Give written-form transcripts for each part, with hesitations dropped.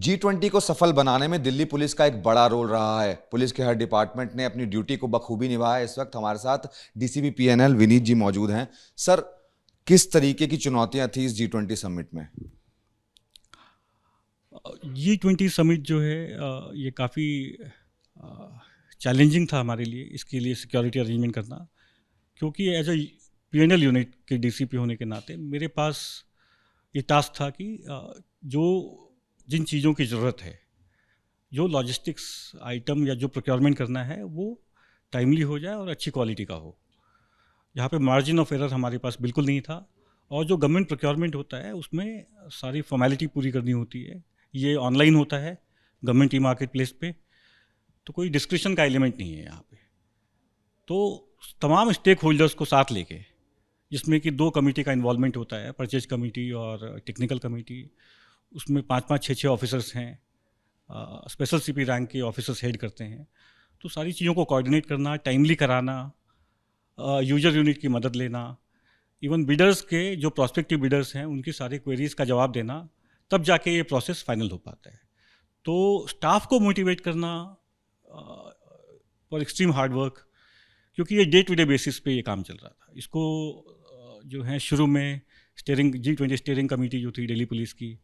G20 को सफल बनाने में दिल्ली पुलिस का एक बड़ा रोल रहा है। पुलिस के हर डिपार्टमेंट ने अपनी ड्यूटी को बखूबी निभाया है। इस वक्त हमारे साथ डीसीपी पीएनएल विनीत जी मौजूद हैं। सर, किस तरीके की चुनौतियां थी इस G20 समिट में? G20 समिट जो है ये काफ़ी चैलेंजिंग था हमारे लिए, इसके लिए सिक्योरिटी अरेंजमेंट करना, क्योंकि एज अ पीएनएल यूनिट के डीसीपी होने के नाते मेरे पास ये टास्क था कि जो जिन चीज़ों की ज़रूरत है, जो लॉजिस्टिक्स आइटम या जो प्रोक्योरमेंट करना है, वो टाइमली हो जाए और अच्छी क्वालिटी का हो। यहाँ पे मार्जिन ऑफ एरर हमारे पास बिल्कुल नहीं था। और जो गवर्नमेंट प्रोक्योरमेंट होता है उसमें सारी फॉर्मेलिटी पूरी करनी होती है। ये ऑनलाइन होता है गवर्नमेंट ई मार्केट प्लेस पे, तो कोई डिस्क्रिप्शन का एलिमेंट नहीं है यहाँ पे। तो तमाम स्टेक होल्डर्स को साथ लेके, जिसमें कि दो कमेटी का इन्वॉल्वमेंट होता है, परचेज कमेटी और टेक्निकल कमेटी। उसमें 5-5, 6-6 ऑफिसर्स हैं, स्पेशल सीपी रैंक के ऑफिसर्स हेड करते हैं। तो सारी चीज़ों को कोऑर्डिनेट करना, टाइमली कराना, यूजर यूनिट की मदद लेना, इवन बिडर्स के जो प्रॉस्पेक्टिव बिडर्स हैं उनकी सारी क्वेरीज का जवाब देना, तब जाके ये प्रोसेस फाइनल हो पाता है। तो स्टाफ को मोटिवेट करना फॉर एक्सट्रीम हार्ड वर्क, क्योंकि ये डे टू डे बेसिस पे ये काम चल रहा था। इसको जो है शुरू में G20 स्टीयरिंग कमेटी जो थी दिल्ली पुलिस की,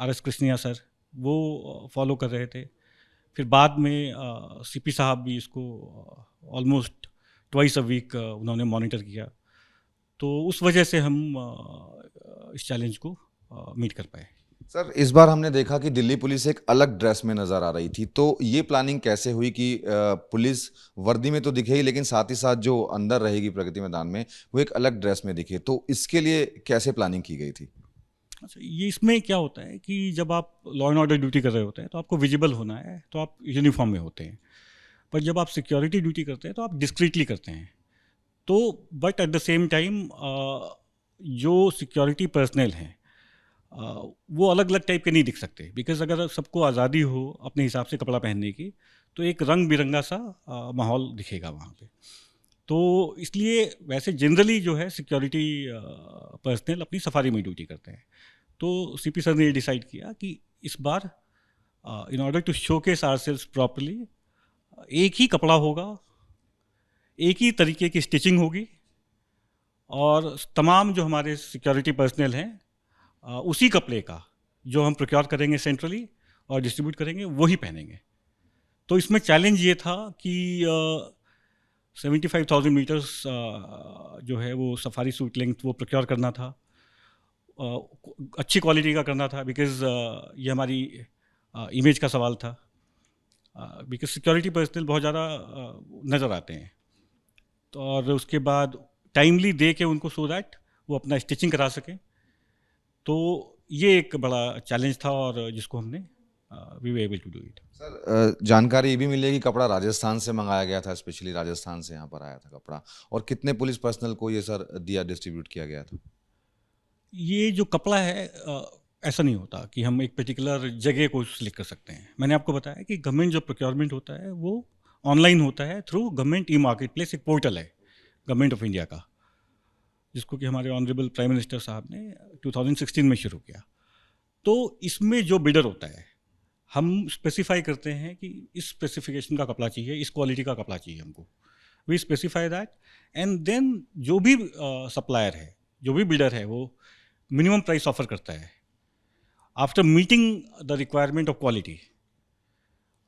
RS कृष्णिया सर, वो फॉलो कर रहे थे। फिर बाद में सीपी साहब भी इसको ऑलमोस्ट ट्वाइस अ वीक उन्होंने मॉनिटर किया। तो उस वजह से हम इस चैलेंज को मीट कर पाए। सर, इस बार हमने देखा कि दिल्ली पुलिस एक अलग ड्रेस में नजर आ रही थी, तो ये प्लानिंग कैसे हुई कि पुलिस वर्दी में तो दिखे ही, लेकिन साथ ही साथ जो अंदर रहेगी प्रगति मैदान में वो एक अलग ड्रेस में दिखे, तो इसके लिए कैसे प्लानिंग की गई थी? अच्छा, ये इसमें क्या होता है कि जब आप लॉ एंड ऑर्डर ड्यूटी कर रहे होते हैं तो आपको विजिबल होना है, तो आप यूनिफॉर्म में होते हैं। पर जब आप सिक्योरिटी ड्यूटी करते हैं तो आप डिस्क्रीटली करते हैं। तो but at the same time जो सिक्योरिटी पर्सनल हैं वो अलग अलग टाइप के नहीं दिख सकते, बिकॉज अगर सबको आज़ादी हो अपने हिसाब से कपड़ा पहनने की, तो एक रंग बिरंगा सा माहौल दिखेगा वहाँ पे। तो इसलिए वैसे जनरली जो है सिक्योरिटी पर्सनल अपनी सफारी में ड्यूटी करते हैं। तो सीपी सर ने ये डिसाइड किया कि इस बार in order to showcase ourselves properly, एक ही कपड़ा होगा, एक ही तरीके की स्टिचिंग होगी, और तमाम जो हमारे सिक्योरिटी पर्सनल हैं उसी कपड़े का जो हम प्रोक्योर करेंगे सेंट्रली और डिस्ट्रीब्यूट करेंगे वही पहनेंगे। तो इसमें चैलेंज ये था कि 75,000 मीटर्स जो है वो सफारी सूट लेंथ वो प्रोक्योर करना था, अच्छी क्वालिटी का करना था, बिकॉज़ ये हमारी इमेज का सवाल था, बिकॉज़ सिक्योरिटी पर्सनल बहुत ज़्यादा नज़र आते हैं। तो और उसके बाद टाइमली दे के उनको, सो दैट वो अपना स्टिचिंग करा सकें। तो ये एक बड़ा चैलेंज था और जिसको हमने we were able to do it. Sir, जानकारी ये भी मिली है कि कपड़ा राजस्थान से मंगाया गया था, स्पेशली राजस्थान से यहाँ पर आया था कपड़ा, और कितने पुलिस पर्सनल को ये सर दिया, डिस्ट्रीब्यूट किया गया था? ये जो कपड़ा है ऐसा नहीं होता कि हम एक पर्टिकुलर जगह को सिलेक्ट कर सकते हैं। मैंने आपको बताया कि गवर्नमेंट जो प्रोक्योरमेंट होता है वो ऑनलाइन होता है through government e market place, एक पोर्टल है गवर्नमेंट ऑफ इंडिया का, जिसको कि हमारे ऑनरेबल प्राइम मिनिस्टर साहब ने 2016 में शुरू किया। तो इसमें जो बिडर होता है, हम स्पेसिफाई करते हैं कि इस स्पेसिफिकेशन का कपड़ा चाहिए, इस क्वालिटी का कपड़ा चाहिए हमको। We specify that, and then जो भी सप्लायर है, जो भी बिडर है, वो मिनिमम प्राइस ऑफर करता है। After meeting the requirement of quality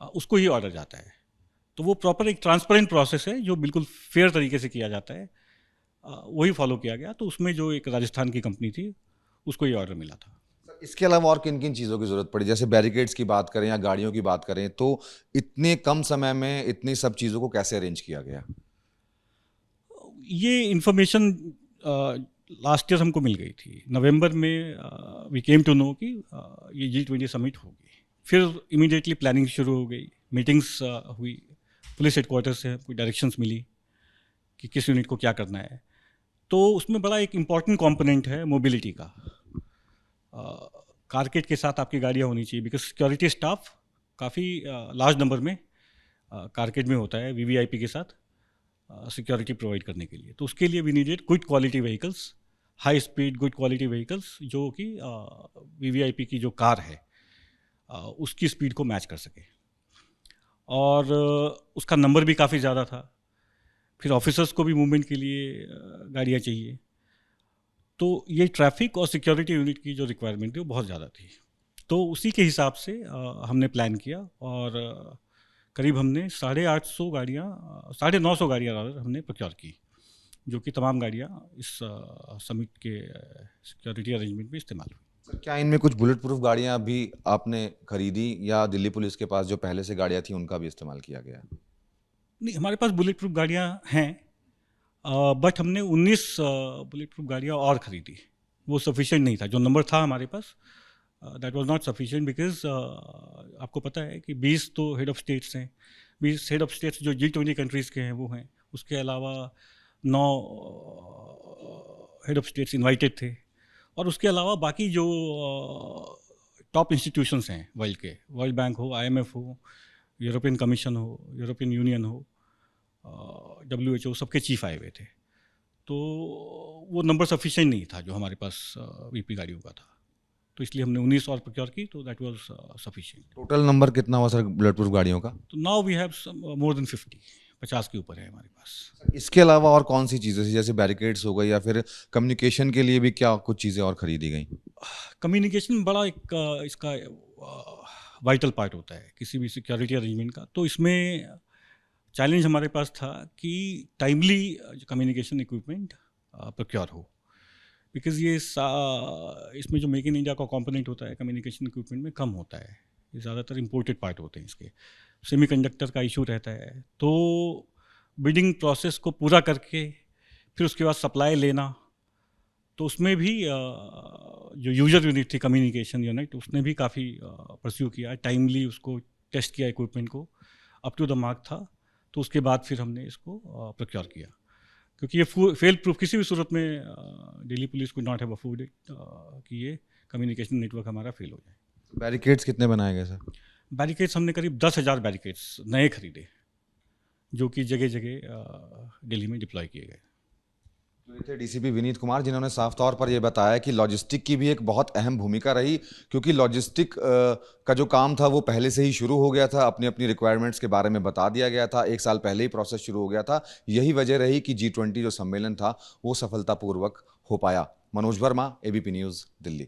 उसको ही ऑर्डर जाता है। तो वो प्रॉपर एक ट्रांसपेरेंट प्रोसेस है जो बिल्कुल फेयर तरीके से किया जाता है, वही फॉलो किया गया। तो उसमें जो एक राजस्थान की कंपनी थी उसको ये ऑर्डर मिला था। सर, इसके अलावा और किन किन चीज़ों की ज़रूरत पड़ी? जैसे बैरिकेड्स की बात करें या गाड़ियों की बात करें, तो इतने कम समय में इतनी सब चीज़ों को कैसे अरेंज किया गया? ये इंफॉर्मेशन लास्ट ईयर हमको मिल गई थी नवंबर में। वी केम टू नो कि ये G20 समिट होगी। फिर इमीडिएटली प्लानिंग शुरू हो गई, मीटिंग्स हुई, पुलिस हेडक्वार्टर से कोई डायरेक्शंस मिली कि किस यूनिट को क्या करना है। तो उसमें बड़ा एक इम्पॉर्टेंट कंपोनेंट है मोबिलिटी का। कारकेट के साथ आपकी गाड़ियाँ होनी चाहिए, बिकॉज सिक्योरिटी स्टाफ काफ़ी लार्ज नंबर में कारकेट में होता है VVIP के साथ सिक्योरिटी प्रोवाइड करने के लिए। तो उसके लिए we needed good quality vehicles, high speed good quality vehicles, जो कि VVIP की जो कार है उसकी स्पीड को मैच कर सके। और उसका नंबर भी काफ़ी ज़्यादा था। फिर ऑफिसर्स को भी मूवमेंट के लिए गाड़ियाँ चाहिए। तो ये ट्रैफिक और सिक्योरिटी यूनिट की जो रिक्वायरमेंट थी वो बहुत ज़्यादा थी। तो उसी के हिसाब से हमने प्लान किया और करीब हमने 850 गाड़ियाँ 950 गाड़ियाँ रादर हमने प्रोक्योर की, जो कि तमाम गाड़ियाँ इस समिट के सिक्योरिटी अरेंजमेंट में इस्तेमाल हुई। सर, क्या इनमें कुछ बुलेट प्रूफ गाड़ियां भी आपने खरीदी या दिल्ली पुलिस के पास जो पहले से गाड़ियां थी उनका भी इस्तेमाल किया गया? नहीं, हमारे पास बुलेट प्रूफ गाड़ियाँ हैं, बट हमने 19 बुलेट प्रूफ गाड़ियाँ और खरीदी। वो सफिशिएंट नहीं था, जो नंबर था हमारे पास that was not sufficient, because आपको पता है कि 20 तो हेड ऑफ स्टेट्स हैं। 20 हेड ऑफ स्टेट्स जो G20 कंट्रीज़ के हैं वो हैं। उसके अलावा 9 हेड ऑफ स्टेट्स इनवाइटेड थे। और उसके अलावा बाकी जो टॉप इंस्टीट्यूशंस हैं वर्ल्ड के, वर्ल्ड बैंक हो, IMF हो, यूरोपियन कमीशन हो, यूरोपियन यूनियन हो, WHO, सबके चीफ आए हुए थे। तो वो नंबर सफिशिएंट नहीं था जो हमारे पास VP गाड़ियों का था। तो इसलिए हमने 19 और प्रोक्योर की, तो that was sufficient. Total number कितना हुआ सर बुलेट प्रूफ गाड़ियों का? तो now we have more than 50 के ऊपर है हमारे पास। इसके अलावा और कौन सी चीज़ें थी, जैसे बैरिकेड्स हो गई या फिर कम्युनिकेशन के लिए भी क्या कुछ चीज़ें और खरीदी गई? कम्युनिकेशन बड़ा एक इसका वाइटल पार्ट होता है किसी भी सिक्योरिटी अरेंजमेंट का। तो इसमें चैलेंज हमारे पास था कि टाइमली कम्युनिकेशन इक्विपमेंट प्रोक्योर हो, बिकॉज़ इसमें जो मेक इन इंडिया का कंपोनेंट होता है कम्युनिकेशन इक्विपमेंट में कम होता है। ये ज़्यादातर इंपोर्टेड पार्ट होते हैं इसके। सेमीकंडक्टर का इशू रहता है, तो बिडिंग प्रोसेस को पूरा करके फिर उसके बाद सप्लाई लेना, तो उसमें भी जो यूजर यूनिट थी कम्युनिकेशन यूनिट, उसने भी काफ़ी परस्यू किया, टाइमली उसको टेस्ट किया, इक्विपमेंट को अप टू द मार्क था। तो उसके बाद फिर हमने इसको प्रोक्योर किया, क्योंकि ये फेल प्रूफ किसी भी सूरत में दिल्ली पुलिस को नॉट हैव अफोर्डेड कि ये कम्युनिकेशन नेटवर्क हमारा फेल हो जाए। बैरिकेड्स कितने बनाए गए सर? बैरिकेड्स हमने करीब 10,000 बैरिकेड्स नए खरीदे, जो कि जगह जगह दिल्ली में डिप्लॉय किए गए। तो ये थे डीसीपी विनीत कुमार, जिन्होंने साफ तौर पर यह बताया कि लॉजिस्टिक की भी एक बहुत अहम भूमिका रही, क्योंकि लॉजिस्टिक का जो काम था वो पहले से ही शुरू हो गया था। अपनी अपनी रिक्वायरमेंट्स के बारे में बता दिया गया था, 1 साल पहले ही प्रोसेस शुरू हो गया था। यही वजह रही कि G20 जो सम्मेलन था वो सफलतापूर्वक हो पाया। Manoj Verma, ABP news, Delhi.